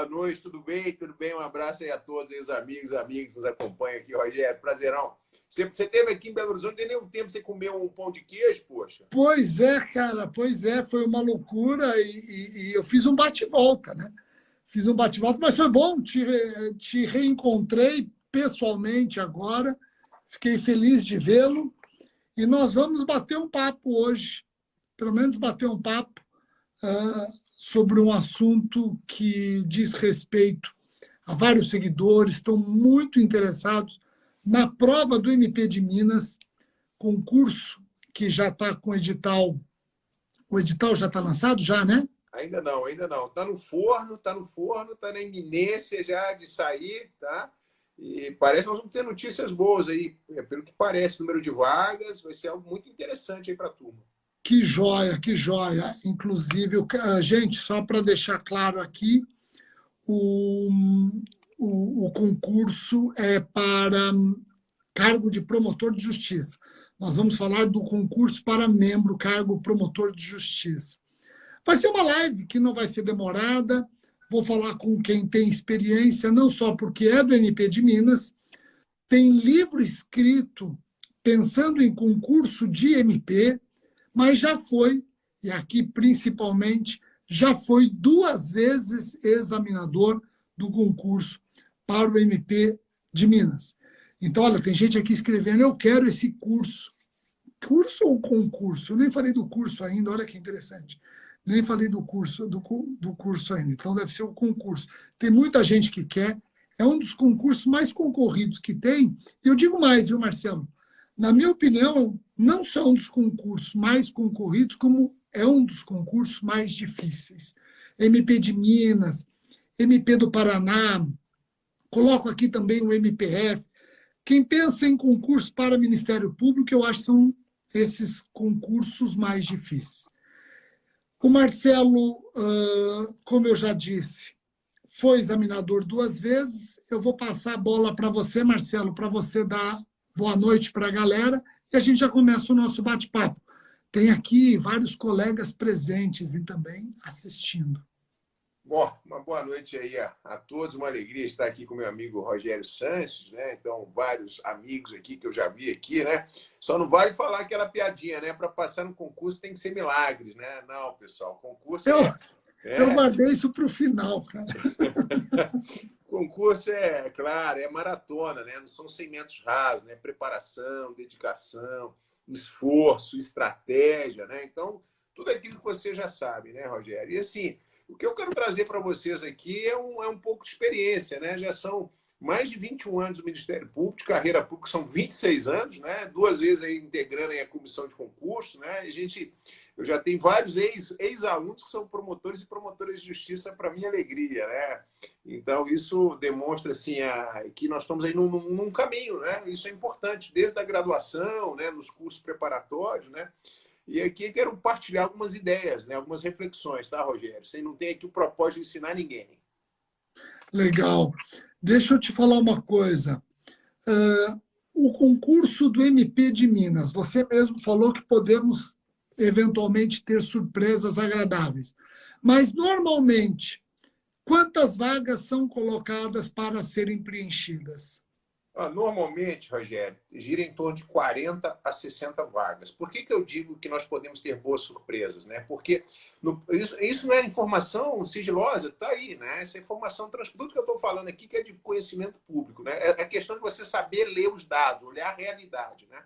boa noite, tudo bem? Tudo bem? Um abraço aí a todos, aí, os amigos que nos acompanham aqui, Rogério. Prazerão. Você esteve aqui em Belo Horizonte, não tem nenhum tempo você comer um pão de queijo, poxa? Pois é, cara, pois é, foi uma loucura e eu fiz um bate-volta, né? Fiz um bate-volta, mas foi bom, te reencontrei pessoalmente agora, fiquei feliz de vê-lo e nós vamos bater um papo hoje, pelo menos bater um papo sobre um assunto que diz respeito a vários seguidores, estão muito interessados na prova do MP de Minas, concurso que já está com o edital já está lançado, já, né? Ainda não, ainda não. Está no forno, está na iminência já de sair, tá? E parece que nós vamos ter notícias boas aí, pelo que parece, número de vagas, vai ser algo muito interessante aí para a turma. Que joia, que joia. Inclusive, gente, só para deixar claro aqui, o concurso é para cargo de promotor de justiça. Nós vamos falar do concurso para membro, cargo promotor de justiça. Vai ser uma live que não vai ser demorada. Vou falar com quem tem experiência, não só porque é do MP de Minas, tem livro escrito pensando em concurso de MP, mas já foi, e aqui principalmente, já foi 2 vezes examinador do concurso para o MP de Minas. Então, olha, tem gente aqui escrevendo, eu quero esse curso. Curso ou concurso? Eu nem falei do curso ainda, olha que interessante. Nem falei do curso ainda, então deve ser o concurso. Tem muita gente que quer, é um dos concursos mais concorridos que tem, e eu digo mais, viu, Marcelo? Na minha opinião, não só um dos concursos mais concorridos, como é um dos concursos mais difíceis. MP de Minas, MP do Paraná, coloco aqui também o MPF. Quem pensa em concurso para Ministério Público, eu acho que são esses concursos mais difíceis. O Marcelo, como eu já disse, foi examinador 2 vezes. Eu vou passar a bola para você, Marcelo, para você dar boa noite para a galera e a gente já começa o nosso bate-papo. Tem aqui vários colegas presentes e também assistindo. Bom, uma boa noite aí a todos, uma alegria estar aqui com meu amigo Rogério Sanches, né? Então, vários amigos aqui que eu já vi aqui, né? Só não vale falar aquela piadinha, né? Para passar no concurso tem que ser milagres, né? Não, pessoal, concurso eu guardei isso para o final, cara. Concurso claro, é maratona, né? Não são 100 metros rasos, né? Preparação, dedicação, esforço, estratégia, né? Então, tudo aquilo que você já sabe, né, Rogério? E assim, o que eu quero trazer para vocês aqui é um pouco de experiência, né? Já são mais de 21 anos do Ministério Público, de carreira pública são 26 anos, né? 2 vezes aí integrando aí a comissão de concurso, né? Eu já tenho vários ex-alunos que são promotores e promotoras de justiça, para minha alegria, né? Então, isso demonstra assim, que nós estamos aí num caminho, né? Isso é importante, desde a graduação, né? Nos cursos preparatórios, né? E aqui quero partilhar algumas ideias, né? Algumas reflexões, tá, Rogério? Você não tem aqui o propósito de ensinar ninguém. Legal. Deixa eu te falar uma coisa. O concurso do MP de Minas, você mesmo falou que podemos eventualmente ter surpresas agradáveis. Mas, normalmente, quantas vagas são colocadas para serem preenchidas? Normalmente, Rogério, gira em torno de 40 a 60 vagas. Por que eu digo que nós podemos ter boas surpresas? Né? Porque isso não é informação sigilosa, está aí. Né? Essa informação, tudo que eu estou falando aqui que é de conhecimento público. Né? É questão de você saber ler os dados, olhar a realidade. Né?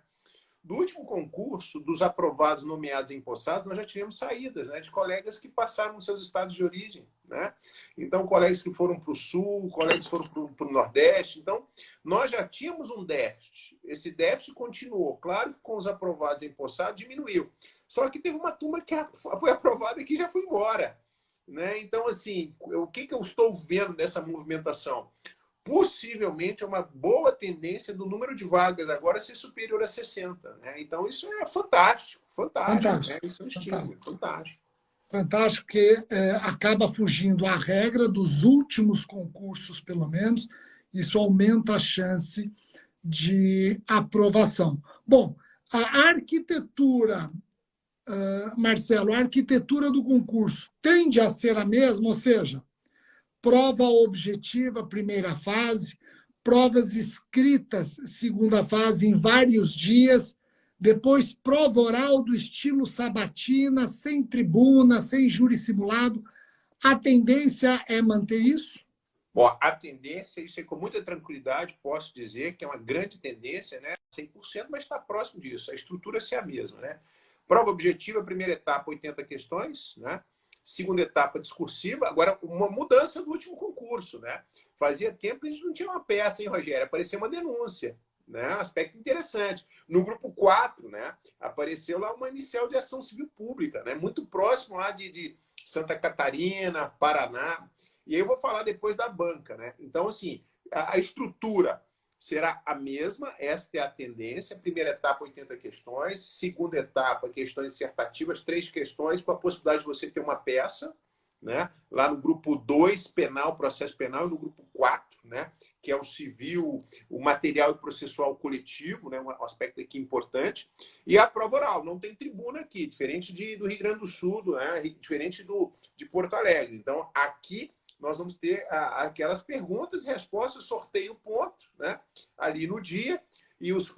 Do último concurso, dos aprovados, nomeados e empossados, nós já tivemos saídas, né, de colegas que passaram nos seus estados de origem. Né? Então, colegas que foram para o Sul, colegas que foram para o Nordeste. Então, nós já tínhamos um déficit. Esse déficit continuou. Claro que com os aprovados e empossados diminuiu. Só que teve uma turma que foi aprovada e que já foi embora. Né? Então, assim, o que eu estou vendo nessa movimentação? Possivelmente é uma boa tendência do número de vagas agora ser superior a 60. Né? Então, isso é fantástico. Fantástico. Né? Isso é um estímulo. Fantástico. Fantástico, porque acaba fugindo a regra dos últimos concursos, pelo menos. Isso aumenta a chance de aprovação. Bom, a arquitetura, Marcelo, a arquitetura do concurso tende a ser a mesma, ou seja, prova objetiva, primeira fase, provas escritas, segunda fase, em vários dias, depois prova oral do estilo sabatina, sem tribuna, sem júri simulado. A tendência é manter isso? Bom, a tendência, isso aí com muita tranquilidade, posso dizer que é uma grande tendência, né? 100%, mas está próximo disso. A estrutura é a mesma, né? Prova objetiva, primeira etapa, 80 questões, né? Segunda etapa, discursiva. Agora, uma mudança do último concurso, né? Fazia tempo que a gente não tinha uma peça, hein, Rogério? Apareceu uma denúncia, né? Aspecto interessante. No grupo 4, né? Apareceu lá uma inicial de ação civil pública, né? Muito próximo lá de Santa Catarina, Paraná. E aí eu vou falar depois da banca, né? Então, assim, a estrutura será a mesma, esta é a tendência. Primeira etapa, 80 questões. Segunda etapa, questões dissertativas, 3 questões, com a possibilidade de você ter uma peça, né? Lá no grupo 2, penal, processo penal, e no grupo 4, né? Que é o civil, o material e processual coletivo, né? Um aspecto aqui importante. E a prova oral, não tem tribuna aqui, diferente do Rio Grande do Sul, né? Diferente de Porto Alegre. Então, aqui nós vamos ter aquelas perguntas e respostas, sorteio ponto, né? Ali no dia, e os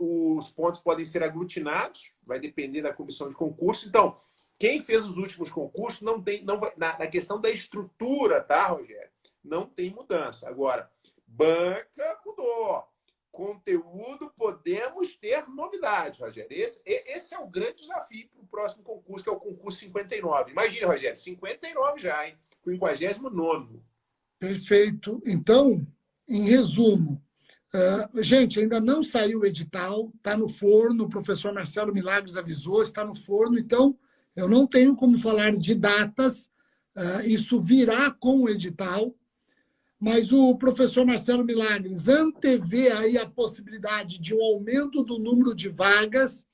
pontos podem ser aglutinados, vai depender da comissão de concurso. Então, quem fez os últimos concursos não vai, na questão da estrutura, tá, Rogério? Não tem mudança. Agora, banca mudou. Conteúdo, podemos ter novidades, Rogério. Esse é o grande desafio para o próximo concurso, que é o concurso 59. Imagina, Rogério, 59 já, hein? 59º. Perfeito. Então, em resumo, gente, ainda não saiu o edital, está no forno, o professor Marcelo Milagres avisou, está no forno, então eu não tenho como falar de datas, isso virá com o edital, mas o professor Marcelo Milagres antevê aí a possibilidade de um aumento do número de vagas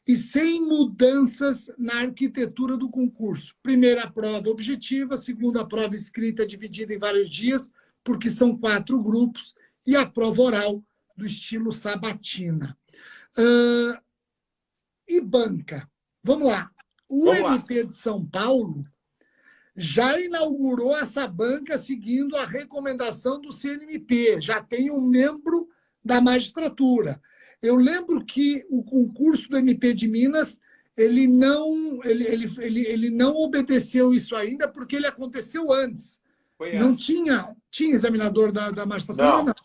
e sem mudanças na arquitetura do concurso. Primeira prova objetiva, segunda prova escrita dividida em vários dias, porque são 4 grupos, e a prova oral do estilo sabatina. E banca? Vamos lá. O MP de São Paulo já inaugurou essa banca seguindo a recomendação do CNMP, já tem um membro da magistratura. Eu lembro que o concurso do MP de Minas, ele não obedeceu isso ainda, porque ele aconteceu antes. Não tinha examinador da magistratura?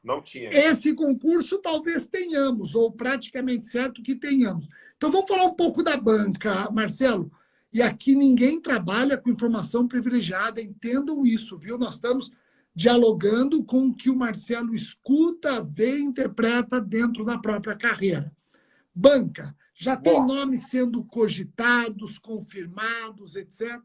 Não tinha. Esse concurso talvez tenhamos, ou praticamente certo que tenhamos. Então, vamos falar um pouco da banca, Marcelo. E aqui ninguém trabalha com informação privilegiada, entendam isso, viu? Nós estamos dialogando com o que o Marcelo escuta, vê e interpreta dentro da própria carreira. Banca, já tem nomes sendo cogitados, confirmados, etc.?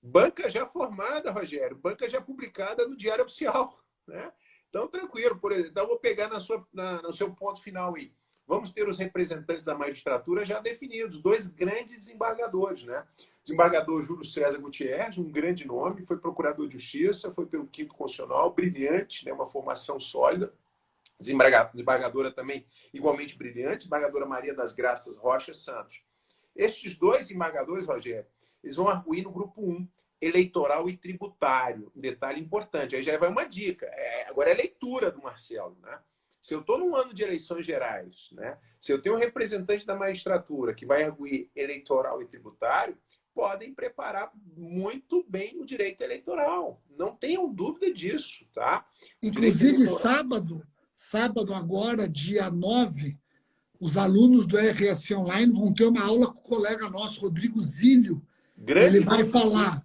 Banca já formada, Rogério. Banca já publicada no Diário Oficial, né? Então, tranquilo. Por exemplo, então, vou pegar no seu ponto final aí. Vamos ter os representantes da magistratura já definidos, 2 grandes desembargadores, né? Desembargador Júlio César Gutierrez, um grande nome, foi procurador de justiça, foi pelo 5º Constitucional, brilhante, né? Uma formação sólida. Desembargadora também igualmente brilhante, desembargadora Maria das Graças Rocha Santos. Estes 2 desembargadores, Rogério, eles vão arguir no grupo 1, eleitoral e tributário. Um detalhe importante, aí já vai uma dica. Agora é leitura do Marcelo, né? Se eu estou num ano de eleições gerais, né? Se eu tenho um representante da magistratura que vai arguir eleitoral e tributário, podem preparar muito bem o direito eleitoral. Não tenham dúvida disso, tá? Inclusive, sábado agora, dia 9, os alunos do RS Online vão ter uma aula com o colega nosso, Rodrigo Zílio. Ele vai falar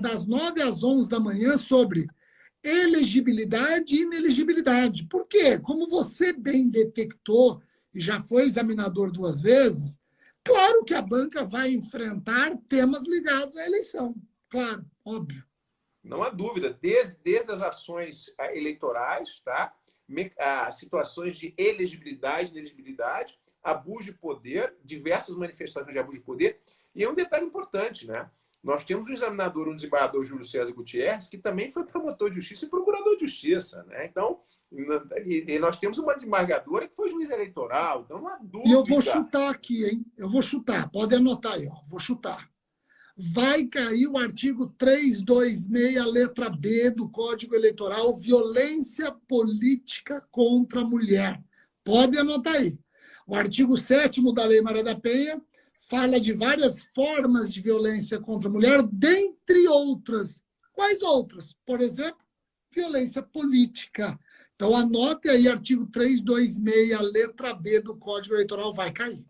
das 9 às 11 da manhã sobre elegibilidade e inelegibilidade. Por quê? Como você bem detectou e já foi examinador 2 vezes, claro que a banca vai enfrentar temas ligados à eleição. Claro, óbvio. Não há dúvida. Desde as ações eleitorais, tá? As situações de elegibilidade, inelegibilidade, abuso de poder, diversas manifestações de abuso de poder. E é um detalhe importante, né? Nós temos um desembargador Júlio César Gutierrez, que também foi promotor de justiça e procurador de justiça, né? Então, e nós temos uma desembargadora que foi juiz eleitoral, então não há dúvida. E eu vou chutar aqui, hein? Eu vou chutar, pode anotar aí, ó. Vou chutar. vai cair o artigo 326, letra B do Código Eleitoral, violência política contra a mulher. Pode anotar aí. O artigo 7º da Lei Maria da Penha fala de várias formas de violência contra a mulher, dentre outras. Quais outras? Por exemplo, violência política. Então, anote aí, artigo 326, letra B do Código Eleitoral, vai cair.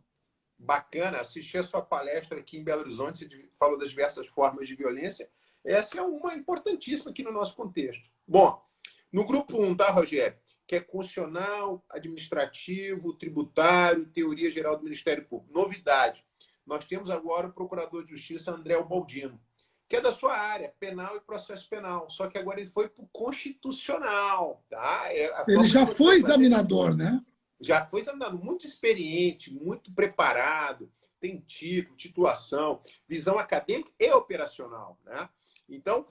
Bacana, assisti a sua palestra aqui em Belo Horizonte, você falou das diversas formas de violência. Essa é uma importantíssima aqui no nosso contexto. Bom, no grupo 1, tá, Rogério? Que é constitucional, administrativo, tributário, teoria geral do Ministério Público. Novidade, nós temos agora o Procurador de Justiça André Ubaldino, que é da sua área, penal e processo penal. Só que agora ele foi para o constitucional. Tá? Ele já foi examinador, né? Já foi examinado, muito experiente, muito preparado, tem título, titulação, visão acadêmica e operacional. Né? Então,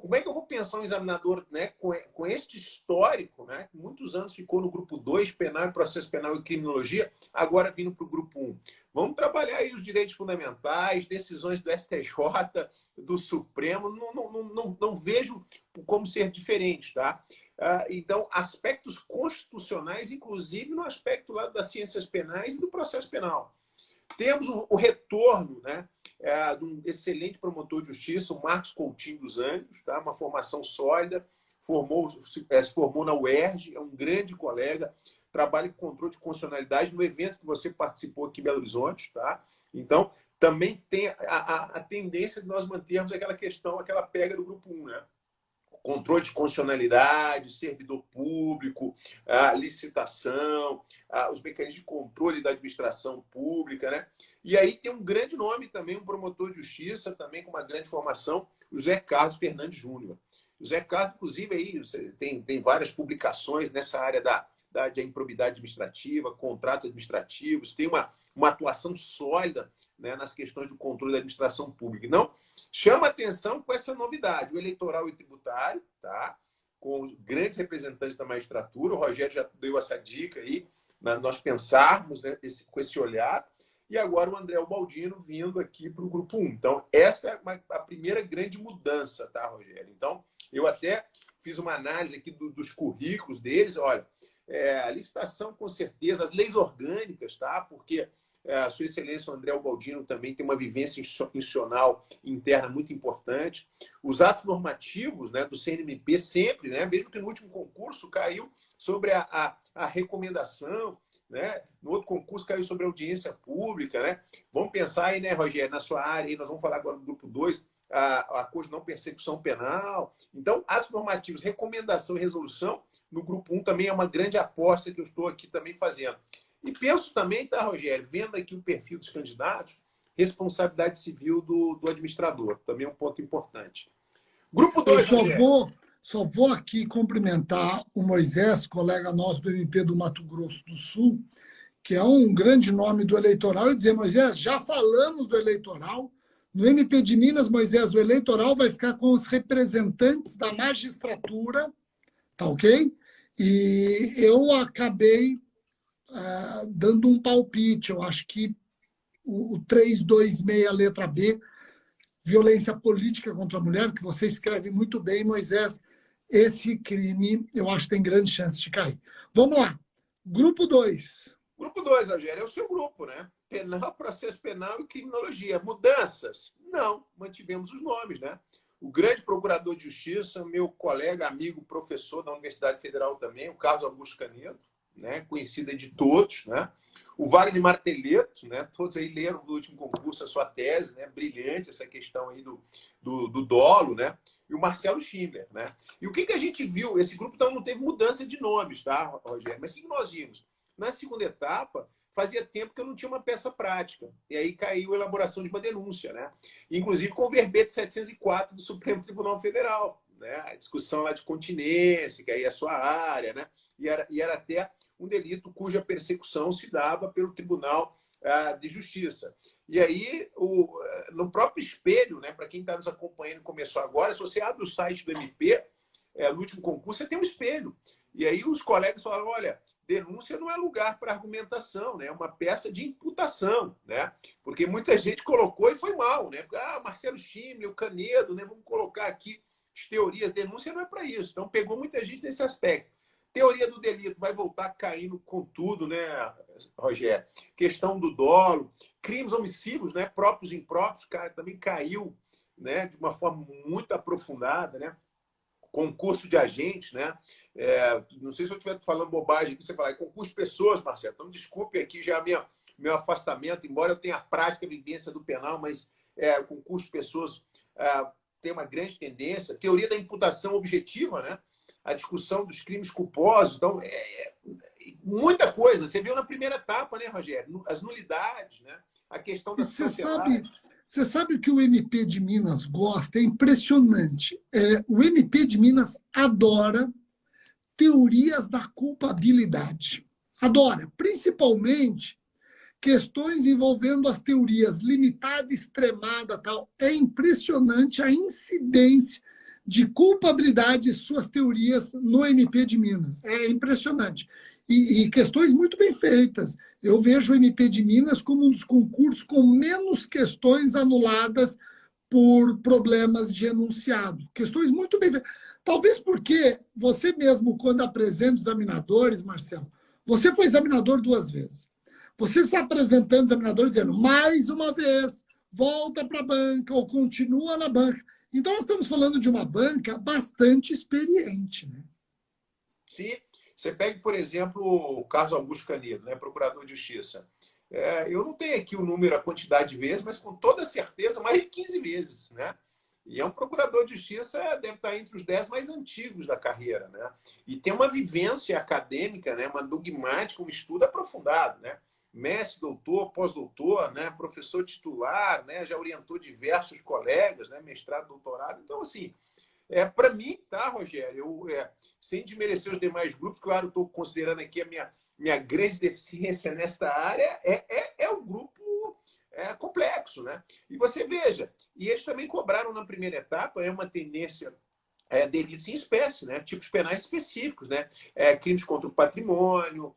como é que eu vou pensar um examinador, né, com este histórico, né, que muitos anos ficou no grupo 2, penal e processo penal e criminologia, agora vindo para o grupo 1? Vamos trabalhar aí os direitos fundamentais, decisões do STJ, do Supremo, não vejo como ser diferente, tá? Então, aspectos constitucionais, inclusive no aspecto lá das ciências penais e do processo penal. Temos o retorno, né, de um excelente promotor de justiça, o Marcos Coutinho dos Anjos, tá? Uma formação sólida, se formou na UERJ, é um grande colega, trabalha com controle de constitucionalidade no evento que você participou aqui em Belo Horizonte. Tá? Então, também tem a tendência de nós mantermos aquela questão, aquela pega do grupo 1, né? Controle de constitucionalidade, servidor público, a licitação, os mecanismos de controle da administração pública, né? E aí tem um grande nome também, um promotor de justiça, também com uma grande formação, o José Carlos Fernandes Júnior. O José Carlos, inclusive, aí tem várias publicações nessa área da improbidade administrativa, contratos administrativos, tem uma atuação sólida, né, nas questões do controle da administração pública. Não chama atenção com essa novidade, o eleitoral e tributário, tá? Com os grandes representantes da magistratura. O Rogério já deu essa dica aí, nós pensarmos, né, com esse olhar. E agora o André Ubaldino vindo aqui para o grupo 1. Então, essa é a primeira grande mudança, tá, Rogério? Então, eu até fiz uma análise aqui dos currículos deles. Olha, a licitação, com certeza, as leis orgânicas, tá? Porque a Sua Excelência, o André Ubaldino, também tem uma vivência institucional interna muito importante. Os atos normativos, né, do CNMP sempre, né, mesmo que no último concurso caiu sobre a recomendação, né? No outro concurso caiu sobre a audiência pública. Né? Vamos pensar aí, né, Rogério, na sua área, aí nós vamos falar agora do grupo 2, a coisa de não persecução penal. Então, atos normativos, recomendação e resolução, no grupo 1 também é uma grande aposta que eu estou aqui também fazendo. E penso também, tá, Rogério, vendo aqui o perfil dos candidatos, responsabilidade civil do administrador, também é um ponto importante. Grupo 2, Eu só vou aqui cumprimentar o Moisés, colega nosso do MP do Mato Grosso do Sul, que é um grande nome do eleitoral, e dizer, Moisés, já falamos do eleitoral, no MP de Minas, Moisés, o eleitoral vai ficar com os representantes da magistratura, tá ok? E eu acabei dando um palpite, eu acho que o 326, letra B, violência política contra a mulher, que você escreve muito bem, Moisés, esse crime eu acho que tem grande chance de cair. Vamos lá, grupo 2. Grupo 2, Rogério, é o seu grupo, né? Penal, processo penal e criminologia. Mudanças? Não, mantivemos os nomes, né? O grande procurador de justiça, meu colega, amigo, professor da Universidade Federal também, o Carlos Augusto Canedo, né? Conhecido de todos, né? O Wagner Marteleto, né? Todos aí leram no último concurso a sua tese, né? Brilhante essa questão aí do dolo, né? E o Marcelo Schindler, né? E o que a gente viu? Esse grupo então, não teve mudança de nomes, tá, Rogério? Mas o que nós vimos? Na segunda etapa, fazia tempo que eu não tinha uma peça prática. E aí caiu a elaboração de uma denúncia, né? Inclusive com o verbete 704 do Supremo Tribunal Federal, né? A discussão lá de continência, que aí é a sua área, né? E era até um delito cuja persecução se dava pelo Tribunal de Justiça. E aí, no próprio espelho, né, para quem está nos acompanhando, começou agora, se você abre o site do MP, no último concurso, você tem um espelho. E aí os colegas falaram, olha, denúncia não é lugar para argumentação, né? É uma peça de imputação, né? Porque muita gente colocou e foi mal, né? Marcelo Chimle, o Canedo, né? Vamos colocar aqui as teorias. Denúncia não é para isso. Então, pegou muita gente nesse aspecto. Teoria do delito vai voltar caindo com tudo, né, Rogério? Questão do dolo, crimes homicídios, né? Próprios e impróprios, cara, também caiu, né? De uma forma muito aprofundada, né? Concurso de agentes, né? Não sei se eu estiver falando bobagem aqui, você fala, concurso de pessoas, Marcelo. Então, desculpe aqui já meu afastamento, embora eu tenha a prática, a vivência do penal, mas concurso de pessoas tem uma grande tendência. Teoria da imputação objetiva, né? A discussão dos crimes culposos. Então, muita coisa. Você viu na primeira etapa, né, Rogério? As nulidades, né? A questão da Você sabe que o MP de Minas gosta, é impressionante. O MP de Minas adora teorias da culpabilidade. Adora, principalmente questões envolvendo as teorias limitada, extremada, tal. É impressionante a incidência de culpabilidade e suas teorias no MP de Minas. É impressionante. E questões muito bem feitas. Eu vejo o MP de Minas como um dos concursos com menos questões anuladas por problemas de enunciado. Questões muito bem feitas. Talvez porque você mesmo, quando apresenta os examinadores, Marcelo, você foi examinador 2 vezes. Você está apresentando os examinadores dizendo, mais uma vez, volta para a banca ou continua na banca. Então, nós estamos falando de uma banca bastante experiente, né? Sim. Você pega, por exemplo, o Carlos Augusto Canedo, né, procurador de Justiça. Eu não tenho aqui o número, a quantidade de vezes, mas com toda certeza, mais de 15 vezes, né? E é um procurador de Justiça, deve estar entre os 10 mais antigos da carreira, né? E tem uma vivência acadêmica, né, uma dogmática, um estudo aprofundado, né? Mestre, doutor, pós-doutor, né, professor titular, né, já orientou diversos colegas, né, mestrado, doutorado. Então, assim, para mim, tá, Rogério? Sem desmerecer os demais grupos, claro, estou considerando aqui a minha grande deficiência nesta área, é o grupo complexo, né? E você veja, e eles também cobraram na primeira etapa, é uma tendência delitos em espécie, né? Tipos penais específicos, né? Crimes contra o patrimônio,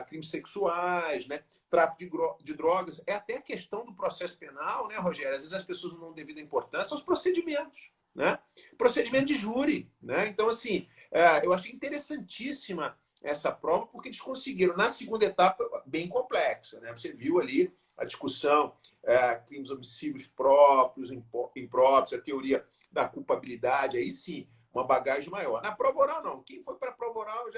crimes sexuais, né? Tráfico de drogas. É até a questão do processo penal, né, Rogério? Às vezes as pessoas não dão devida importância aos procedimentos, né? Procedimento de júri, né? Então, assim, eu achei interessantíssima essa prova, porque eles conseguiram, na segunda etapa, bem complexa, né? Você viu ali a discussão, crimes homicídios próprios, impróprios, a teoria da culpabilidade, aí sim, uma bagagem maior. Na prova oral, não. Quem foi para a prova oral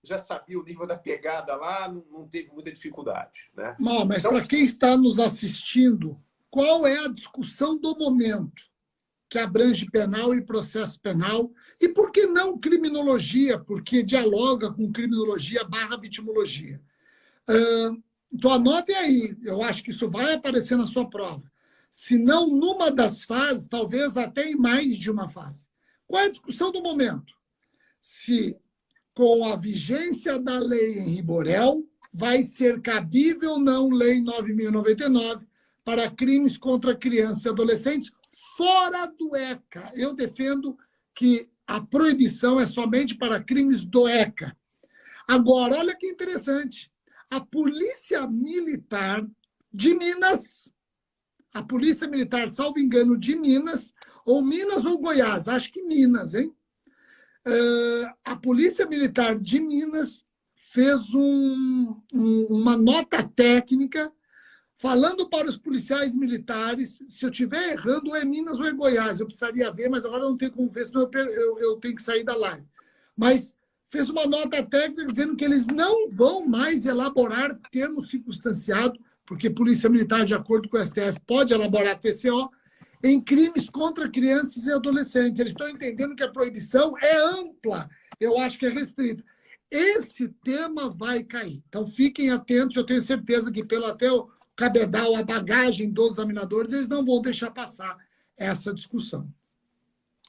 já sabia o nível da pegada lá, não teve muita dificuldade, né? Não, mas então, para quem está nos assistindo, qual é a discussão do momento que abrange penal e processo penal? E por que não criminologia? Porque dialoga com criminologia / vitimologia. Então, anotem aí. Eu acho que isso vai aparecer na sua prova. Se não numa das fases, talvez até em mais de uma fase. Qual é a discussão do momento? Se, com a vigência da lei Henri Borel, vai ser cabível ou não lei 9.099 para crimes contra crianças e adolescentes fora do ECA. Eu defendo que a proibição é somente para crimes do ECA. Agora, olha que interessante. A Polícia Militar de Minas, a Polícia Militar, salvo engano, de Minas, ou Minas ou Goiás, acho que Minas, hein? A Polícia Militar de Minas fez uma nota técnica falando para os policiais militares, se eu estiver errando, ou é Minas ou é Goiás, eu precisaria ver, mas agora não tenho como ver, senão eu tenho que sair da live. Mas fez uma nota técnica dizendo que eles não vão mais elaborar termo circunstanciado, porque Polícia Militar, de acordo com o STF, pode elaborar TCO, em crimes contra crianças e adolescentes. Eles estão entendendo que a proibição é ampla, eu acho que é restrita. Esse tema vai cair. Então, fiquem atentos, eu tenho certeza que pelo até o cabedal, a bagagem dos examinadores, eles não vão deixar passar essa discussão.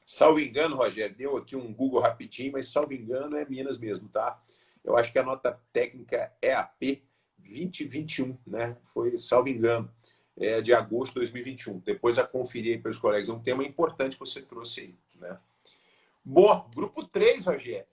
Salvo engano, Rogério, deu aqui um Google rapidinho, mas salvo engano é Minas mesmo, tá? Eu acho que a nota técnica é AP 2021, né? Foi, salvo engano, de agosto de 2021. Depois a conferir aí pelos colegas. É um tema importante que você trouxe aí, né? Bom, grupo 3, Rogério.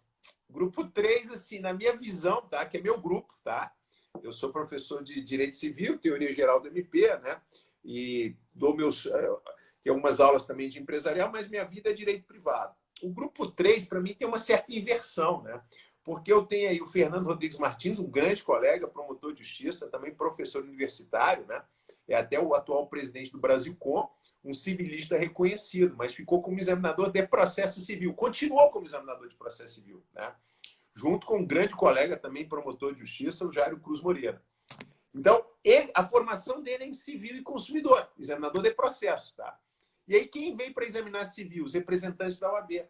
Grupo 3, assim, na minha visão, tá? Que é meu grupo, tá? Eu sou professor de Direito Civil, Teoria Geral do MP, né? E dou tenho algumas aulas também de empresarial, mas minha vida é direito privado. O grupo 3, para mim, tem uma certa inversão, né? Porque eu tenho aí o Fernando Rodrigues Martins, um grande colega, promotor de justiça, também professor universitário, né? É até o atual presidente do Brasilcom, um civilista reconhecido, mas ficou como examinador de processo civil. Continuou como examinador de processo civil, né? Junto com um grande colega, também promotor de justiça, o Jairo Cruz Moreira. Então, a formação dele é em civil e consumidor, examinador de processo, tá? E aí, quem vem para examinar civil? Os representantes da OAB.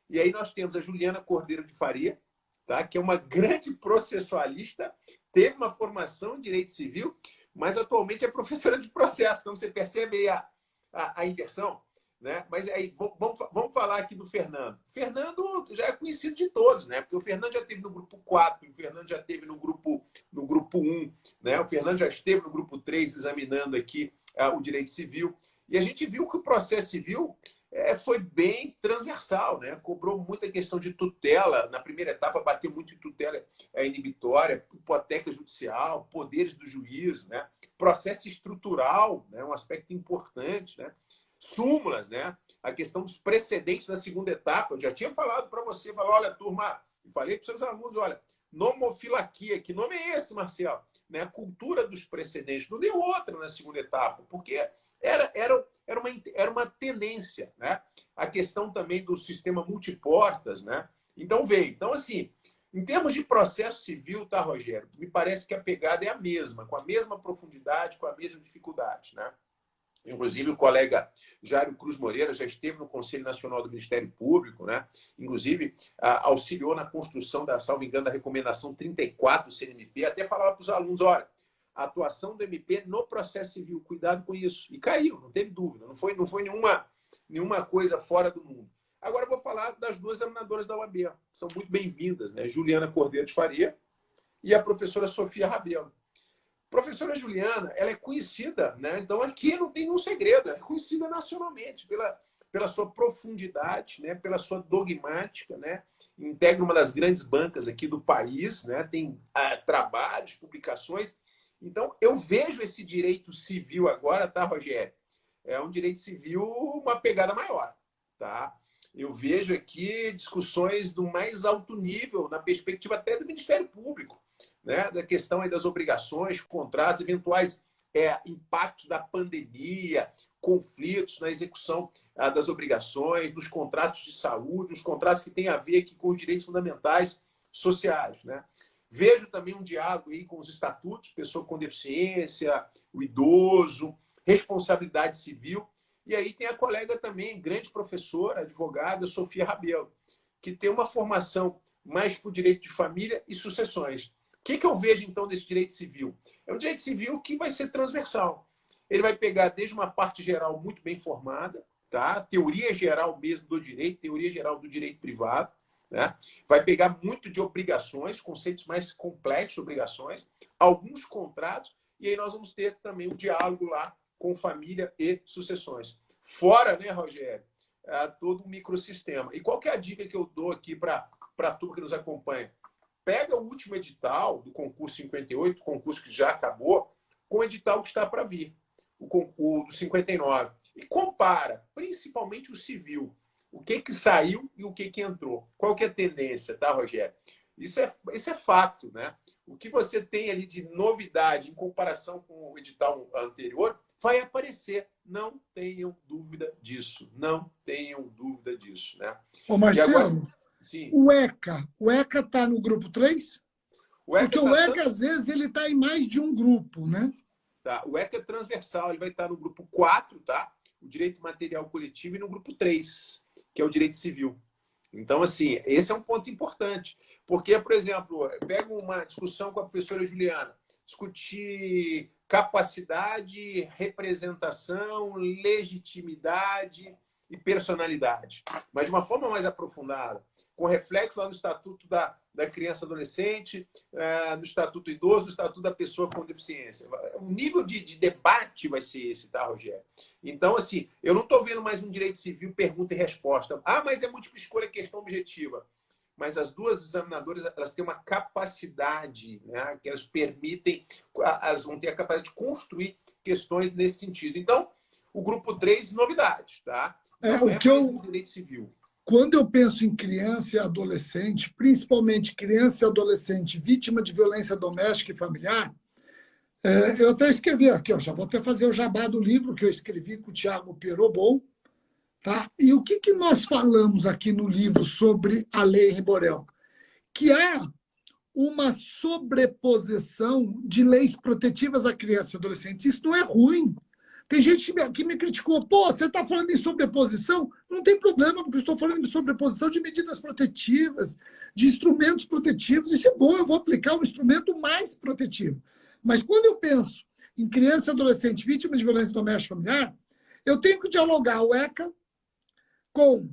E aí nós temos a Juliana Cordeiro de Faria, tá? Que é uma grande processualista, teve uma formação em direito civil, mas atualmente é professora de processo. Então, você percebe aí a inversão, né? Mas aí, vamos falar aqui do Fernando. O Fernando já é conhecido de todos, né? Porque o Fernando já esteve no grupo 4, o Fernando já esteve no grupo 1, né? O Fernando já esteve no grupo 3, examinando aqui o direito civil. E a gente viu que o processo civil foi bem transversal, né? Cobrou muita questão de tutela. Na primeira etapa, bateu muito em tutela inibitória, hipoteca judicial, poderes do juiz, né? Processo estrutural, né? Um aspecto importante, né? Súmulas, né? A questão dos precedentes da segunda etapa. Eu já tinha falado para você, olha, turma, e falei para os seus alunos, olha, nomofilaquia, que nome é esse, Marcelo? Né? A cultura dos precedentes. Não deu outra na segunda etapa, porque era uma tendência, né? A questão também do sistema multiportas, né? Então veio. Então, assim, em termos de processo civil, tá, Rogério? Me parece que a pegada é a mesma, com a mesma profundidade, com a mesma dificuldade, né? Inclusive, o colega Jairo Cruz Moreira já esteve no Conselho Nacional do Ministério Público, né? Inclusive, auxiliou na construção da, salvo engano, da recomendação 34 do CNMP, até falava para os alunos, olha, a atuação do MP no processo civil, cuidado com isso. E caiu, não teve dúvida, não foi nenhuma coisa fora do mundo. Agora eu vou falar das duas examinadoras da OAB, são muito bem-vindas, né? Juliana Cordeiro de Faria e a professora Sofia Rabelo. Professora Juliana, ela é conhecida, né? Então aqui não tem nenhum segredo, é conhecida nacionalmente pela sua profundidade, né? Pela sua dogmática, né? Integra uma das grandes bancas aqui do país, né? Tem trabalhos, publicações. Então eu vejo esse direito civil agora, tá, Rogério? É um direito civil uma pegada maior, tá? Eu vejo aqui discussões do mais alto nível, na perspectiva até do Ministério Público, né? Da questão aí das obrigações, contratos, eventuais impactos da pandemia, conflitos na execução das obrigações, dos contratos de saúde, os contratos que têm a ver aqui com os direitos fundamentais sociais, né? Vejo também um diálogo aí com os estatutos, pessoa com deficiência, o idoso, responsabilidade civil. E aí tem a colega também, grande professora, advogada, Sofia Rabelo, que tem uma formação mais para o direito de família e sucessões. O que eu vejo, então, desse direito civil? É um direito civil que vai ser transversal. Ele vai pegar desde uma parte geral muito bem formada, tá? Teoria geral mesmo do direito, teoria geral do direito privado, né? Vai pegar muito de obrigações, conceitos mais complexos de obrigações, alguns contratos, e aí nós vamos ter também o diálogo lá com família e sucessões. Fora, né, Rogério, todo um microsistema. E qual que é a dica que eu dou aqui para a turma que nos acompanha? Pega o último edital do concurso 58, concurso que já acabou, com o edital que está para vir, o do 59. E compara, principalmente o civil. O que saiu e o que entrou. Qual que é a tendência, tá, Rogério? Isso é fato, né? O que você tem ali de novidade em comparação com o edital anterior vai aparecer. Não tenham dúvida disso. Não tenham dúvida disso, né? Ô, Marcelo, agora, sim. o ECA está no grupo 3? Porque o ECA, às vezes, ele está em mais de um grupo, né? Tá. O ECA é transversal, ele vai estar no grupo 4, tá? O direito material coletivo, e no grupo 3, que é o direito civil. Então, assim, esse é um ponto importante. Porque, por exemplo, pego uma discussão com a professora Juliana, discutir capacidade, representação, legitimidade e personalidade, mas de uma forma mais aprofundada, com reflexo lá no Estatuto da Criança e Adolescente, no Estatuto do Idoso, no Estatuto da Pessoa com Deficiência. O nível de debate vai ser esse, tá, Rogério? Então, assim, eu não estou vendo mais um direito civil pergunta e resposta. Ah, mas é múltipla escolha, questão objetiva. mas as duas examinadoras elas têm uma capacidade, né, que elas permitem, elas vão ter a capacidade de construir questões nesse sentido. Então, o grupo 3, novidades, tá? Não é mais direito civil. Quando eu penso em criança e adolescente, principalmente criança e adolescente vítima de violência doméstica e familiar, eu até escrevi aqui, ó, já vou até fazer o jabá do livro que eu escrevi com o Tiago Pierobon, tá? E o que nós falamos aqui no livro sobre a Lei Henri Borel? Que há uma sobreposição de leis protetivas a crianças e adolescentes. Isso não é ruim. Tem gente que me criticou. Pô, você está falando em sobreposição? Não tem problema, porque eu estou falando de sobreposição de medidas protetivas, de instrumentos protetivos. Isso é bom, eu vou aplicar um instrumento mais protetivo. Mas quando eu penso em criança e adolescente vítima de violência doméstica e familiar, eu tenho que dialogar o ECA com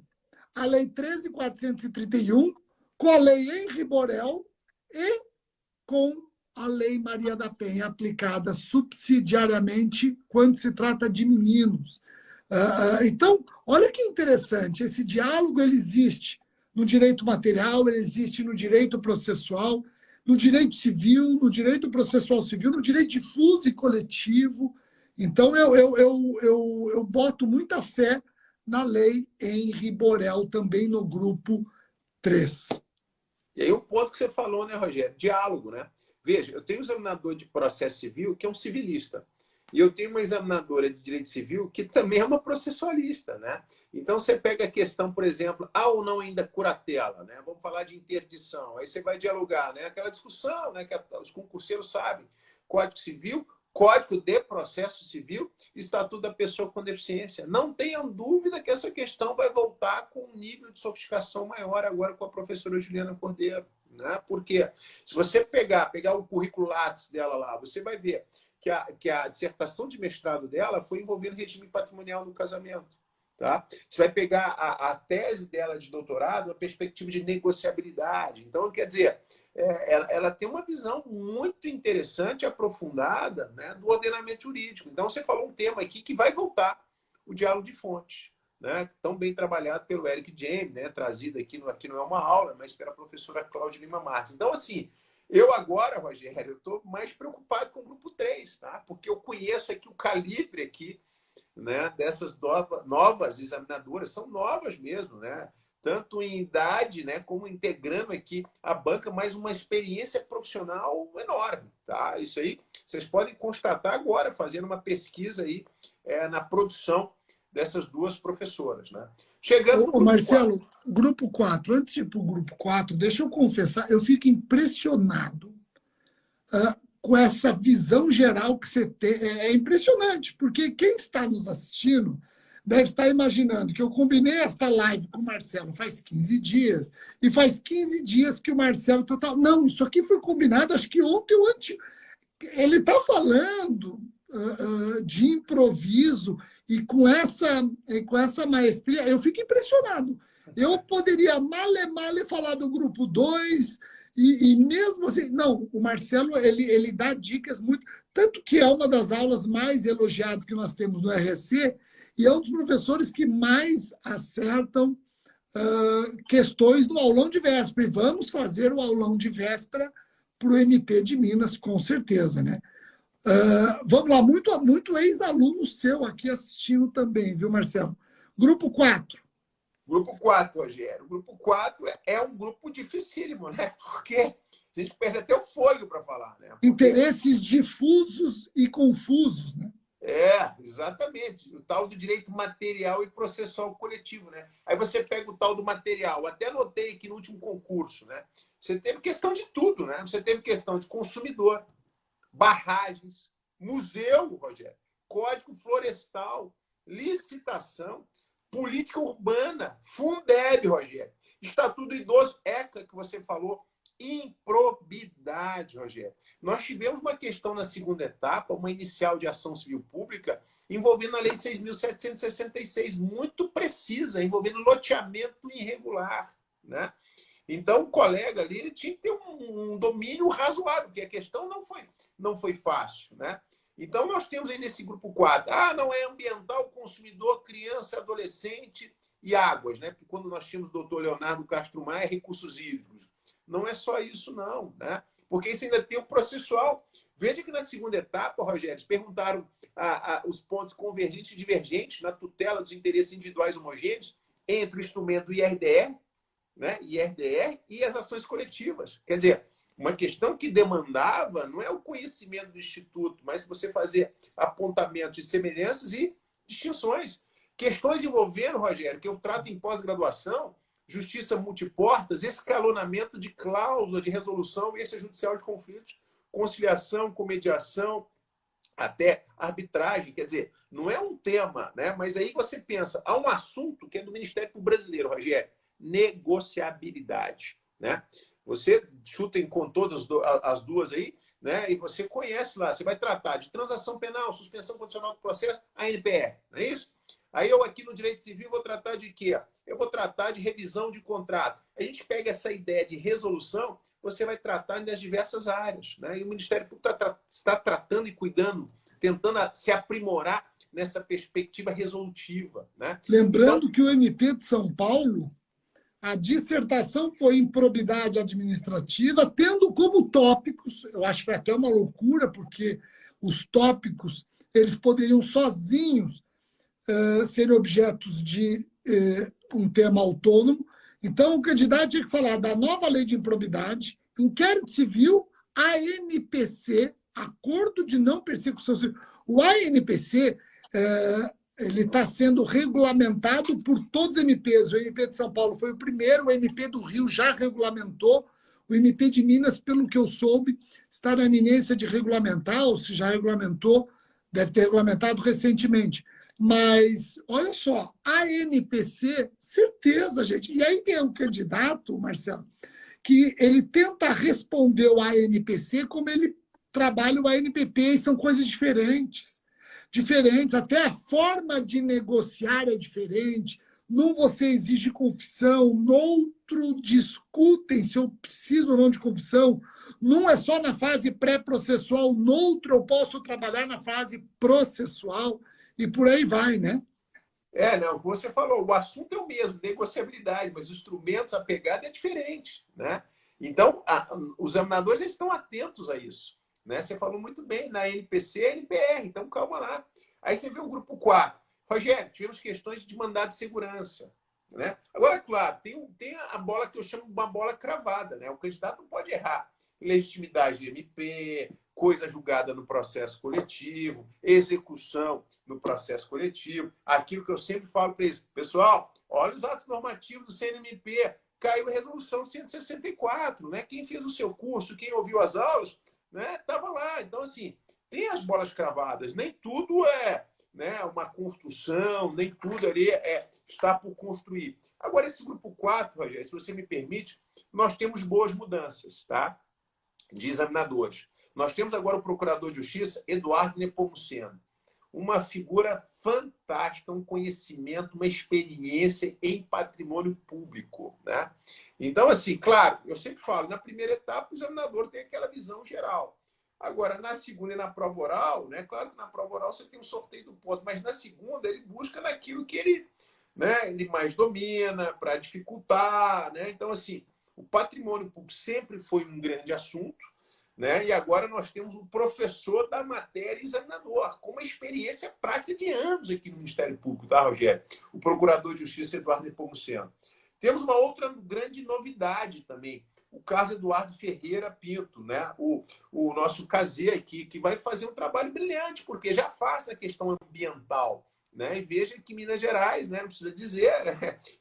a Lei 13.431, com a Lei Henri Borel e com a Lei Maria da Penha, aplicada subsidiariamente quando se trata de meninos. Então, olha que interessante, esse diálogo ele existe no direito material, ele existe no direito processual, no direito civil, no direito processual civil, no direito difuso e coletivo. Então, eu boto muita fé na Lei Henri Borel, também no grupo 3. E aí o ponto que você falou, né, Rogério? Diálogo, né? Veja, eu tenho um examinador de processo civil que é um civilista. E eu tenho uma examinadora de direito civil que também é uma processualista, né? Então, você pega a questão, por exemplo, há ou não ainda curatela, né? Vamos falar de interdição. Aí você vai dialogar, né? Aquela discussão, né? Que os concurseiros sabem. Código Civil, Código de Processo Civil, Estatuto da Pessoa com Deficiência. Não tenham dúvida que essa questão vai voltar com um nível de sofisticação maior agora com a professora Juliana Cordeiro, né? Porque se você pegar o currículo Lattes dela lá, você vai ver que a dissertação de mestrado dela foi envolvendo regime patrimonial no casamento. Tá? Você vai pegar a tese dela de doutorado, a perspectiva de negociabilidade. Então, quer dizer, ela tem uma visão muito interessante, aprofundada, né, do ordenamento jurídico. Então, você falou um tema aqui que vai voltar, o diálogo de fontes, né, tão bem trabalhado pelo Eric James, né, trazido aqui não é uma aula, mas pela professora Cláudia Lima Marques. Então, assim, eu agora, Rogério, estou mais preocupado com o grupo 3, tá? Porque eu conheço aqui o calibre aqui, né, dessas novas examinadoras, são novas mesmo, né? Tanto em idade, né, como integrando aqui a banca, mas uma experiência profissional enorme. Tá? Isso aí vocês podem constatar agora, fazendo uma pesquisa aí, na produção dessas duas professoras. Né? Chegando no Marcelo, grupo 4, antes de ir para o grupo 4, deixa eu confessar, eu fico impressionado com essa visão geral que você tem. É impressionante, porque quem está nos assistindo deve estar imaginando que eu combinei esta live com o Marcelo faz 15 dias, e faz 15 dias que o Marcelo... Não, isso aqui foi combinado, acho que ontem ou antes. Ele está falando de improviso e com essa maestria, eu fico impressionado. Eu poderia male falar do grupo 2, e mesmo assim... Não, o Marcelo ele dá dicas muito... Tanto que é uma das aulas mais elogiadas que nós temos no RC, e é um dos professores que mais acertam questões no aulão de véspera. E vamos fazer o aulão de véspera para o MP de Minas, com certeza. Né? Vamos lá, muito ex-aluno seu aqui assistindo também, viu, Marcelo? Grupo 4. Grupo 4, Rogério. O grupo 4 é um grupo dificílimo, né? Porque a gente perde até o fôlego para falar. Né? Porque... Interesses difusos e confusos, né? Exatamente. O tal do direito material e processual coletivo, né? Aí você pega o tal do material. Até anotei aqui no último concurso, né? Você teve questão de tudo, né? Você teve questão de consumidor, barragens, museu, Rogério, código florestal, licitação, política urbana, Fundeb, Rogério, Estatuto do Idoso, ECA, que você falou, improbidade, Rogério. Nós tivemos uma questão na segunda etapa, uma inicial de ação civil pública, envolvendo a Lei 6.766, muito precisa, envolvendo loteamento irregular. Né? Então, o colega ali ele tinha que ter um domínio razoável, porque a questão não foi fácil. Né? Então, nós temos aí nesse grupo 4, não é ambiental, consumidor, criança, adolescente e águas, né? Porque quando nós tínhamos o doutor Leonardo Castro Maia, recursos hídricos. Não é só isso, não, né? Porque isso ainda tem o processual. Veja que na segunda etapa, Rogério, eles perguntaram os pontos convergentes e divergentes na tutela dos interesses individuais homogêneos entre o instrumento IRDR, né? IRDR e as ações coletivas. Quer dizer, uma questão que demandava não é o conhecimento do Instituto, mas você fazer apontamentos de semelhanças e distinções. Questões envolvendo, Rogério, que eu trato em pós-graduação, justiça multiportas, escalonamento de cláusula de resolução extrajudicial de conflitos, conciliação, comediação, até arbitragem. Quer dizer, não é um tema, né? Mas aí você pensa, há um assunto que é do Ministério Público Brasileiro, Rogério, negociabilidade, né? Você chuta com todas as duas aí, né? E você conhece lá, você vai tratar de transação penal, suspensão condicional do processo, ANPR, não é isso? Aí eu aqui no direito civil vou tratar de quê? Eu vou tratar de revisão de contrato. A gente pega essa ideia de resolução, você vai tratar das diversas áreas, né? E o Ministério Público está tratando e cuidando, tentando se aprimorar nessa perspectiva resolutiva, né? Lembrando que o MP de São Paulo, a dissertação foi em probidade administrativa, tendo como tópicos, eu acho que foi até uma loucura, porque os tópicos eles poderiam sozinhos serem objetos de um tema autônomo. Então, o candidato tinha que falar da nova lei de improbidade, inquérito civil, ANPC, acordo de não persecução civil. O ANPC ele está sendo regulamentado por todos os MPs. O MP de São Paulo foi o primeiro, o MP do Rio já regulamentou, o MP de Minas, pelo que eu soube, está na iminência de regulamentar, ou se já regulamentou, deve ter regulamentado recentemente. Mas, olha só, a ANPC, certeza, gente. E aí tem um candidato, Marcelo, que ele tenta responder o ANPC como ele trabalha o ANPP, e são coisas diferentes. Até a forma de negociar é diferente. Num você exige confissão, no outro discutem se eu preciso ou não de confissão. Num é só na fase pré-processual, no outro eu posso trabalhar na fase processual. E por aí vai, né? Não, você falou, o assunto é o mesmo, negociabilidade, mas os instrumentos, a pegada é diferente, né? Então, os examinadores eles estão atentos a isso, né? Você falou muito bem, na NPC e NPR, então calma lá. Aí você vê o grupo 4. Rogério, tivemos questões de mandado de segurança, né? Agora, claro, tem a bola que eu chamo de uma bola cravada, né? O candidato não pode errar. Legitimidade de MP, coisa julgada no processo coletivo, execução no processo coletivo. Aquilo que eu sempre falo para eles, pessoal, olha os atos normativos do CNMP, caiu a resolução 164, né? Quem fez o seu curso, quem ouviu as aulas, né? Estava lá. Então, assim, tem as bolas cravadas, nem tudo é, né, uma construção, nem tudo ali está por construir. Agora, esse grupo 4, Rogério, se você me permite, nós temos boas mudanças, tá? De examinadores. Nós temos agora o Procurador de Justiça, Eduardo Nepomuceno. Uma figura fantástica, um conhecimento, uma experiência em patrimônio público, né? Então, assim, claro, eu sempre falo, na primeira etapa o examinador tem aquela visão geral. Agora, na segunda e na prova oral, né? Claro que na prova oral você tem um sorteio do ponto, mas na segunda ele busca naquilo que ele, né, ele mais domina, para dificultar, né? Então, assim, o patrimônio público sempre foi um grande assunto, né? E agora nós temos um professor da matéria examinador, com uma experiência prática de anos aqui no Ministério Público, tá, Rogério? O Procurador de Justiça, Eduardo Nepomuceno. Temos uma outra grande novidade também, o caso Eduardo Ferreira Pinto, né? O nosso Cazê aqui, que vai fazer um trabalho brilhante, porque já faz na questão ambiental, né? E veja que Minas Gerais, né, não precisa dizer,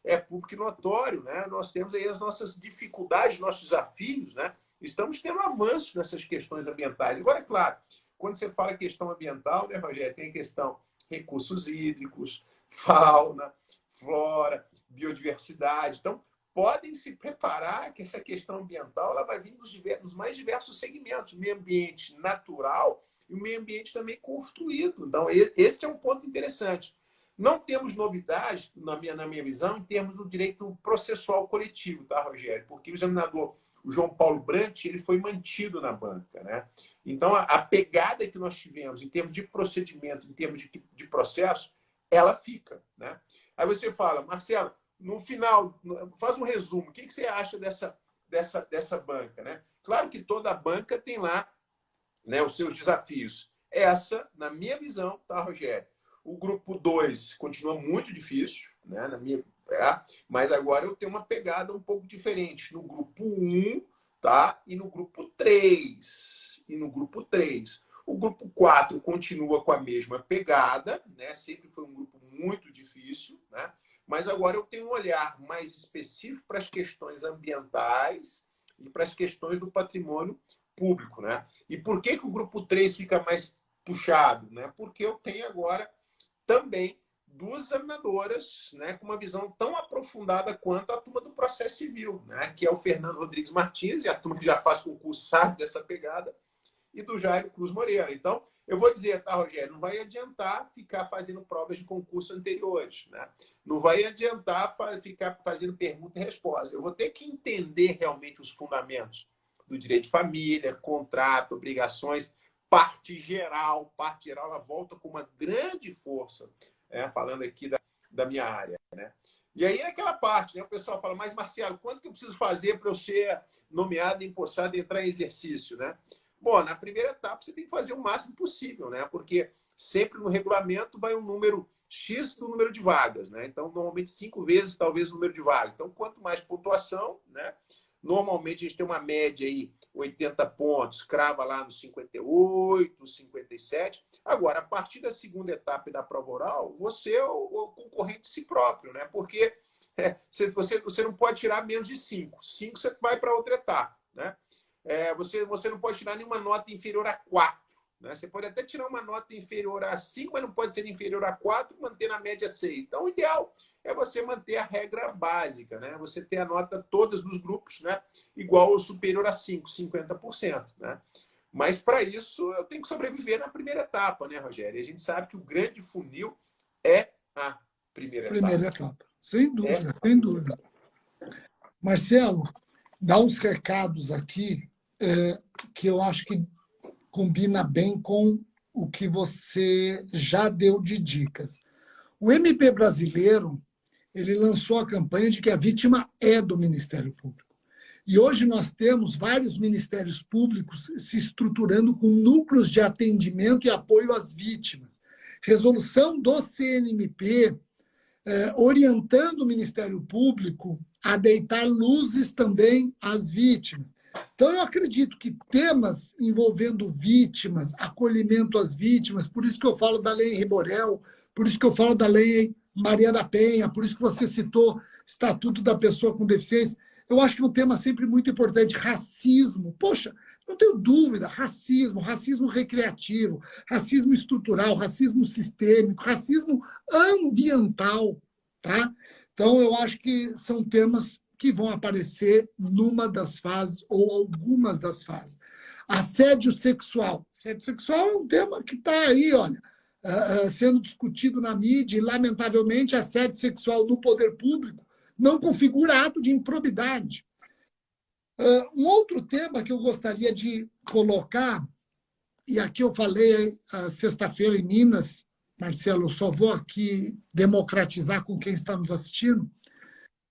é público e notório, né? Nós temos aí as nossas dificuldades, nossos desafios, né? Estamos tendo avanços nessas questões ambientais. Agora, é claro, quando você fala questão ambiental, né, Rogério, tem a questão recursos hídricos, fauna, flora, biodiversidade. Então, podem se preparar que essa questão ambiental ela vai vir nos mais diversos segmentos, o meio ambiente natural e o meio ambiente também construído. Então, esse é um ponto interessante. Não temos novidades, na minha visão, em termos do direito processual coletivo, tá, Rogério? Porque o examinador, o João Paulo Brant, ele foi mantido na banca, né? Então, a pegada que nós tivemos em termos de procedimento, em termos de processo, ela fica, né? Aí você fala, Marcelo, no final, faz um resumo. O que você acha dessa banca, né? Claro que toda banca tem lá, né, os seus desafios. Essa, na minha visão, tá, Rogério? O grupo 2 continua muito difícil, né, mas agora eu tenho uma pegada um pouco diferente. No grupo 1, tá? E no grupo 3. O grupo 4 continua com a mesma pegada, né? Sempre foi um grupo muito difícil, né? Mas agora eu tenho um olhar mais específico para as questões ambientais e para as questões do patrimônio público, né? E por que o grupo 3 fica mais puxado, né? Porque eu tenho agora também duas examinadoras, né, com uma visão tão aprofundada quanto a turma do processo civil, né, que é o Fernando Rodrigues Martins, e a turma que já faz concurso sabe dessa pegada, e do Jairo Cruz Moreira. Então, eu vou dizer, tá, Rogério, não vai adiantar ficar fazendo provas de concurso anteriores, né? Não vai adiantar ficar fazendo pergunta e resposta. Eu vou ter que entender realmente os fundamentos do direito de família, contrato, obrigações, parte geral. Parte geral, ela volta com uma grande força, falando aqui da minha área, né? E aí, naquela parte, né, o pessoal fala, mas, Marcelo, quanto que eu preciso fazer para eu ser nomeado, empossado e entrar em exercício, né? Bom, na primeira etapa, você tem que fazer o máximo possível, né? Porque sempre no regulamento vai um número X do número de vagas, né? Então, normalmente 5 vezes, talvez, o número de vagas. Então, quanto mais pontuação, né? Normalmente, a gente tem uma média aí, 80 pontos, crava lá nos 58, 57. Agora, a partir da segunda etapa e da prova oral, você é o concorrente de si próprio, né? Porque você não pode tirar menos de 5. 5 você vai para outra etapa, né? Você não pode tirar nenhuma nota inferior a 4. Né? Você pode até tirar uma nota inferior a 5, mas não pode ser inferior a 4 e manter na média 6. Então, o ideal é você manter a regra básica, né? Você ter a nota todas dos grupos, né? Igual ou superior a 5, 50%. Né? Mas, para isso, eu tenho que sobreviver na primeira etapa, né, Rogério? E a gente sabe que o grande funil é a primeira etapa. Sem dúvida, sem dúvida. Marcelo, dá uns recados aqui que eu acho que combina bem com o que você já deu de dicas. O MP brasileiro, ele lançou a campanha de que a vítima é do Ministério Público. E hoje nós temos vários ministérios públicos se estruturando com núcleos de atendimento e apoio às vítimas. Resolução do CNMP orientando o Ministério Público a deitar luzes também às vítimas. Então, eu acredito que temas envolvendo vítimas, acolhimento às vítimas, por isso que eu falo da Lei Henri Borel, por isso que eu falo da Lei Maria da Penha, por isso que você citou Estatuto da Pessoa com Deficiência, eu acho que é um tema sempre muito importante. Racismo, poxa, não tenho dúvida, racismo recreativo, racismo estrutural, racismo sistêmico, racismo ambiental, tá? Então, eu acho que são temas que vão aparecer numa das fases ou algumas das fases. Assédio sexual. Assédio sexual é um tema que está aí, olha, sendo discutido na mídia e, lamentavelmente, assédio sexual no poder público não configura ato de improbidade. Um outro tema que eu gostaria de colocar, e aqui eu falei sexta-feira em Minas, Marcelo, eu só vou aqui democratizar com quem está nos assistindo.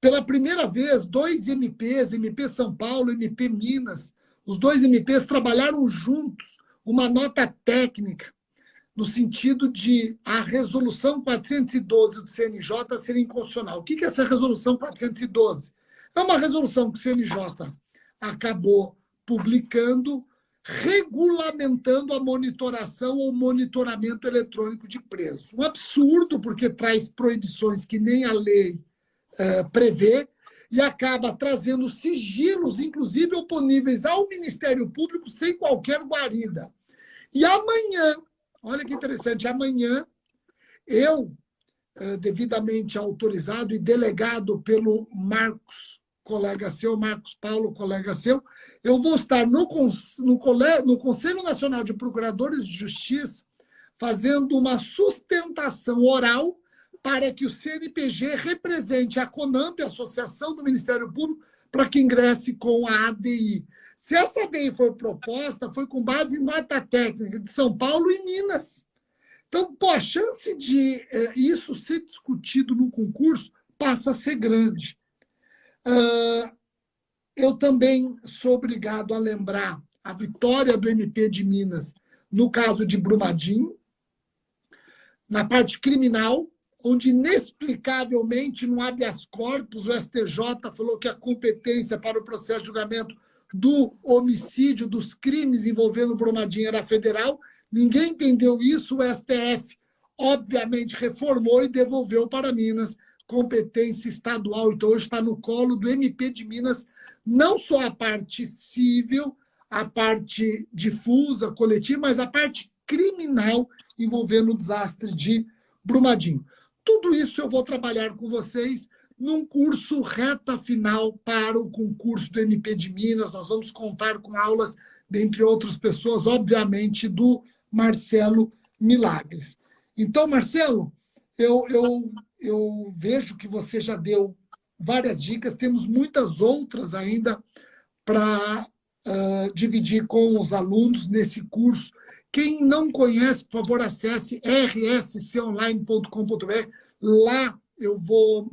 Pela primeira vez, 2 MPs, MP São Paulo, MP Minas, os 2 MPs trabalharam juntos uma nota técnica no sentido de a resolução 412 do CNJ ser inconstitucional. O que é essa resolução 412? É uma resolução que o CNJ acabou publicando, regulamentando a monitoração ou monitoramento eletrônico de preços. Um absurdo, porque traz proibições que nem a lei prevê e acaba trazendo sigilos, inclusive oponíveis ao Ministério Público, sem qualquer guarida. E amanhã, olha que interessante, amanhã eu, devidamente autorizado e delegado pelo Marcos, colega seu, Marcos Paulo, colega seu, eu vou estar no Conselho Nacional de Procuradores de Justiça fazendo uma sustentação oral para que o CNPG represente a CONAMP, a Associação do Ministério Público, para que ingresse com a ADI. Se essa ADI for proposta, foi com base em nota técnica de São Paulo e Minas. Então, pô, a chance de isso ser discutido no concurso passa a ser grande. Eu também sou obrigado a lembrar a vitória do MP de Minas no caso de Brumadinho, na parte criminal, onde inexplicavelmente no habeas corpus o STJ falou que a competência para o processo de julgamento do homicídio, dos crimes envolvendo Brumadinho era federal. Ninguém entendeu isso, o STF obviamente reformou e devolveu para Minas competência estadual. Então hoje está no colo do MP de Minas não só a parte civil, a parte difusa, coletiva, mas a parte criminal envolvendo o desastre de Brumadinho. Tudo isso eu vou trabalhar com vocês num curso reta final para o concurso do MP de Minas. Nós vamos contar com aulas, dentre outras pessoas, obviamente, do Marcelo Milagres. Então, Marcelo, eu vejo que você já deu várias dicas, temos muitas outras ainda para dividir com os alunos nesse curso. Quem não conhece, por favor, acesse rsconline.com.br. Lá eu vou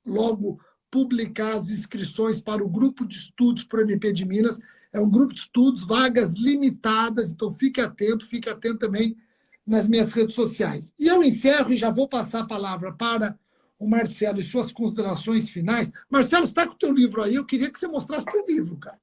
logo publicar as inscrições para o grupo de estudos para o MP de Minas. É um grupo de estudos, vagas limitadas, então fique atento também nas minhas redes sociais. E eu encerro e já vou passar a palavra para o Marcelo e suas considerações finais. Marcelo, você está com o teu livro aí? Eu queria que você mostrasse o teu livro, cara.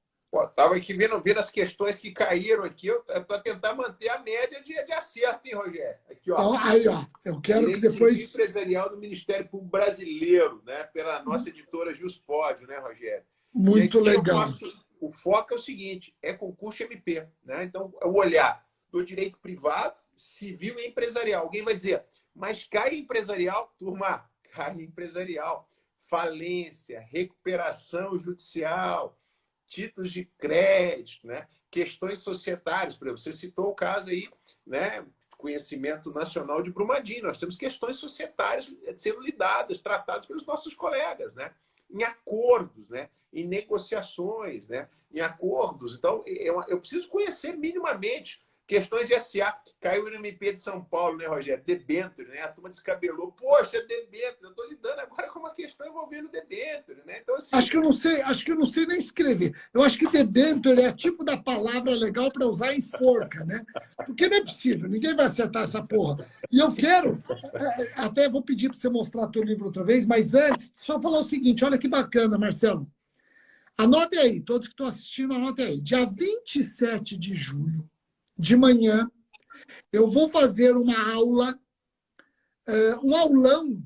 Estava aqui vendo as questões que caíram aqui para tentar manter a média de acerto, hein, Rogério? Aqui, ó. Então, aí, ó, eu quero Direito que depois... Civil Empresarial do Ministério Público Brasileiro, né? Pela nossa editora Juspódio, né, Rogério? Muito legal. O foco é o seguinte, é concurso MP, né? Então, é o olhar do direito privado, civil e empresarial. Alguém vai dizer, mas cai empresarial? Turma, cai empresarial. Falência, recuperação judicial, títulos de crédito, né? Questões societárias. Por exemplo, você citou o caso aí, né? Conhecimento nacional de Brumadinho. Nós temos questões societárias sendo lidadas, tratadas pelos nossos colegas, né? Em acordos, né? Em negociações, né? Em acordos. Então, eu preciso conhecer minimamente questões de SA. Caiu no MP de São Paulo, né, Rogério? Debênture, né? A turma descabelou. Poxa, debênture. Eu estou lidando agora com uma questão envolvendo debênture, né? Então, assim... Acho que eu não sei nem escrever. Eu acho que debênture é tipo da palavra legal para usar em forca, né? Porque não é possível, ninguém vai acertar essa porra. E eu quero, até vou pedir para você mostrar teu livro outra vez, mas antes, só falar o seguinte, olha que bacana, Marcelo. Anotem aí, todos que estão assistindo, anotem aí. Dia 27 de julho, de manhã, eu vou fazer uma aula, um aulão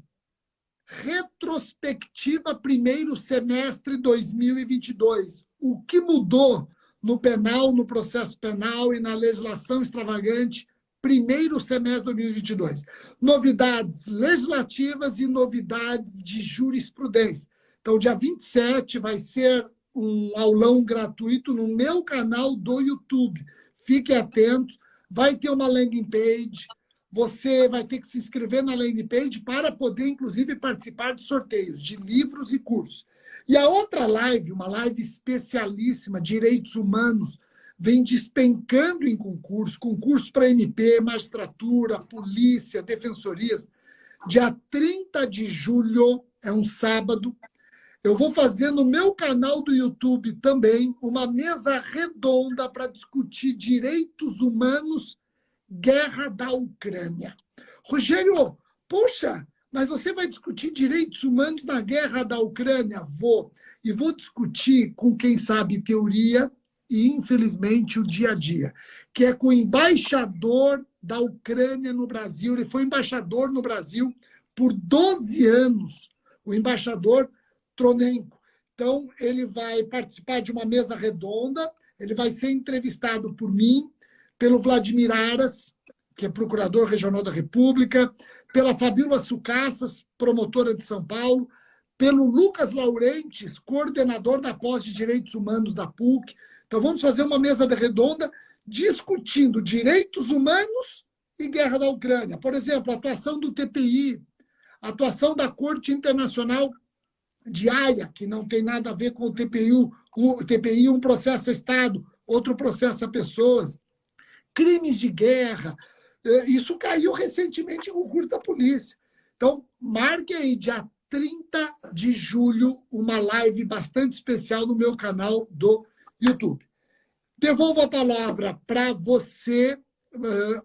retrospectiva primeiro semestre 2022. O que mudou no penal, no processo penal e na legislação extravagante primeiro semestre de 2022. Novidades legislativas e novidades de jurisprudência. Então, dia 27 vai ser um aulão gratuito no meu canal do YouTube. Fiquem atentos, vai ter uma landing page, você vai ter que se inscrever na landing page para poder, inclusive, participar de sorteios de livros e cursos. E a outra live, uma live especialíssima, Direitos Humanos, vem despencando em concurso para MP, magistratura, polícia, defensorias. Dia 30 de julho, é um sábado, eu vou fazer no meu canal do YouTube também uma mesa redonda para discutir direitos humanos, guerra da Ucrânia. Rogério, poxa, mas você vai discutir direitos humanos na guerra da Ucrânia? Vou. E vou discutir com quem sabe teoria e, infelizmente, o dia a dia, que é com o embaixador da Ucrânia no Brasil. Ele foi embaixador no Brasil por 12 anos, o embaixador Tronenko. Então, ele vai participar de uma mesa redonda, ele vai ser entrevistado por mim, pelo Vladimir Aras, que é procurador regional da República, pela Fabíola Sucassas, promotora de São Paulo, pelo Lucas Laurentes, coordenador da pós de Direitos Humanos da PUC. Então, vamos fazer uma mesa redonda discutindo direitos humanos e guerra da Ucrânia. Por exemplo, a atuação do TPI, a atuação da Corte Internacional de Haia, que não tem nada a ver com o TPI. O TPI, um processo a Estado, outro processo a pessoas. Crimes de guerra. Isso caiu recentemente em concurso da polícia. Então, marque aí, dia 30 de julho, uma live bastante especial no meu canal do YouTube. Devolvo a palavra para você,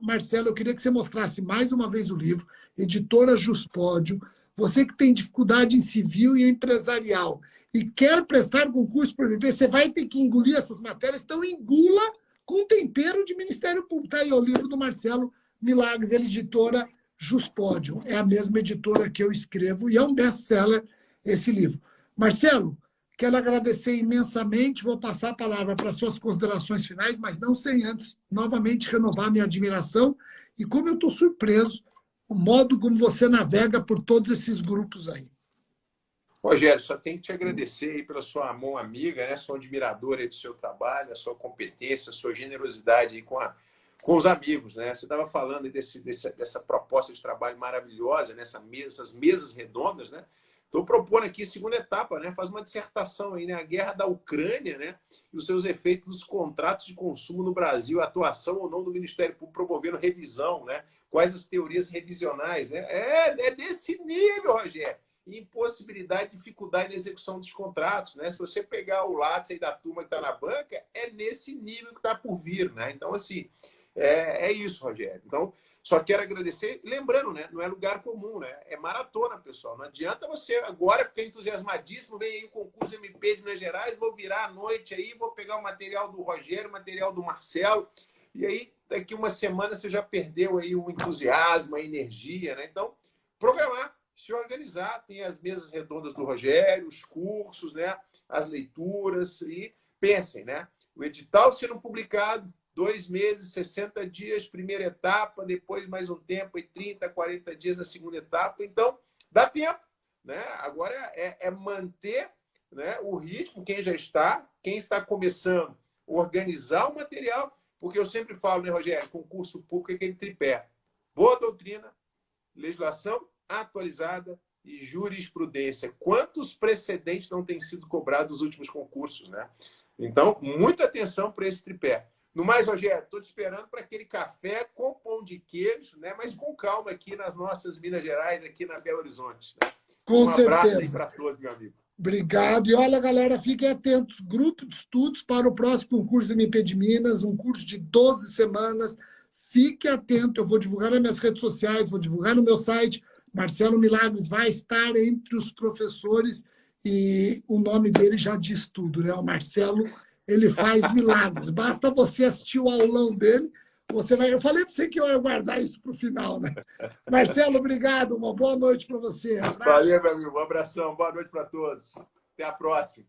Marcelo. Eu queria que você mostrasse mais uma vez o livro, Editora Juspódio. Você que tem dificuldade em civil e empresarial e quer prestar concurso para o MP, você vai ter que engolir essas matérias, então engula com tempero de Ministério Público. Está aí o livro do Marcelo Milagres, ele editora Juspódio. É a mesma editora que eu escrevo e é um best-seller esse livro. Marcelo, quero agradecer imensamente, vou passar a palavra para suas considerações finais, mas não sem antes, novamente, renovar minha admiração e como eu estou surpreso o modo como você navega por todos esses grupos aí. Rogério, só tenho que te agradecer aí pela sua mão amiga, né? Sou admirador aí do seu trabalho, a sua competência, a sua generosidade aí com os amigos, né? Você estava falando aí dessa proposta de trabalho maravilhosa, essas mesas redondas, né? Estou propondo aqui a segunda etapa, né? Faz uma dissertação aí, né? A guerra da Ucrânia, né? E os seus efeitos nos contratos de consumo no Brasil, a atuação ou não do Ministério Público promovendo revisão, né? Quais as teorias revisionais, né? É nesse nível, Rogério. Impossibilidade, dificuldade na execução dos contratos, né? Se você pegar o Lattes aí da turma que está na banca, é nesse nível que está por vir, né? Então, assim, é isso, Rogério. Então, só quero agradecer, lembrando, né? Não é lugar comum, né? É maratona, pessoal. Não adianta você agora ficar entusiasmadíssimo, vem aí o concurso MP de Minas Gerais, vou virar à noite aí, vou pegar o material do Rogério, o material do Marcelo, e aí daqui uma semana você já perdeu aí o entusiasmo, a energia, né? Então, programar, se organizar, tem as mesas redondas do Rogério, os cursos, né? As leituras, e pensem, né? O edital sendo publicado, 2 meses, 60 dias, primeira etapa, depois mais um tempo, 30, 40 dias a segunda etapa. Então, dá tempo, né? Agora é manter, né, o ritmo, quem está começando, organizar o material, porque eu sempre falo, né, Rogério, concurso público é aquele tripé. Boa doutrina, legislação atualizada e jurisprudência. Quantos precedentes não têm sido cobrados nos últimos concursos, né? Então, muita atenção para esse tripé. No mais, Rogério, estou te esperando para aquele café com pão de queijo, né? Mas com calma aqui nas nossas Minas Gerais, aqui na Belo Horizonte. Né? Com certeza. Abraço aí para todos, meu amigo. Obrigado. E olha, galera, fiquem atentos. Grupo de estudos para o próximo concurso do MP de Minas, um curso de 12 semanas. Fique atento, eu vou divulgar nas minhas redes sociais, vou divulgar no meu site. Marcelo Milagres vai estar entre os professores e o nome dele já diz tudo, né? O Marcelo, ele faz milagres. Basta você assistir o aulão dele, você vai... Eu falei para você que eu ia guardar isso para o final, né? Marcelo, obrigado. Uma boa noite para você. Valeu, meu amigo. Um abração. Boa noite para todos. Até a próxima.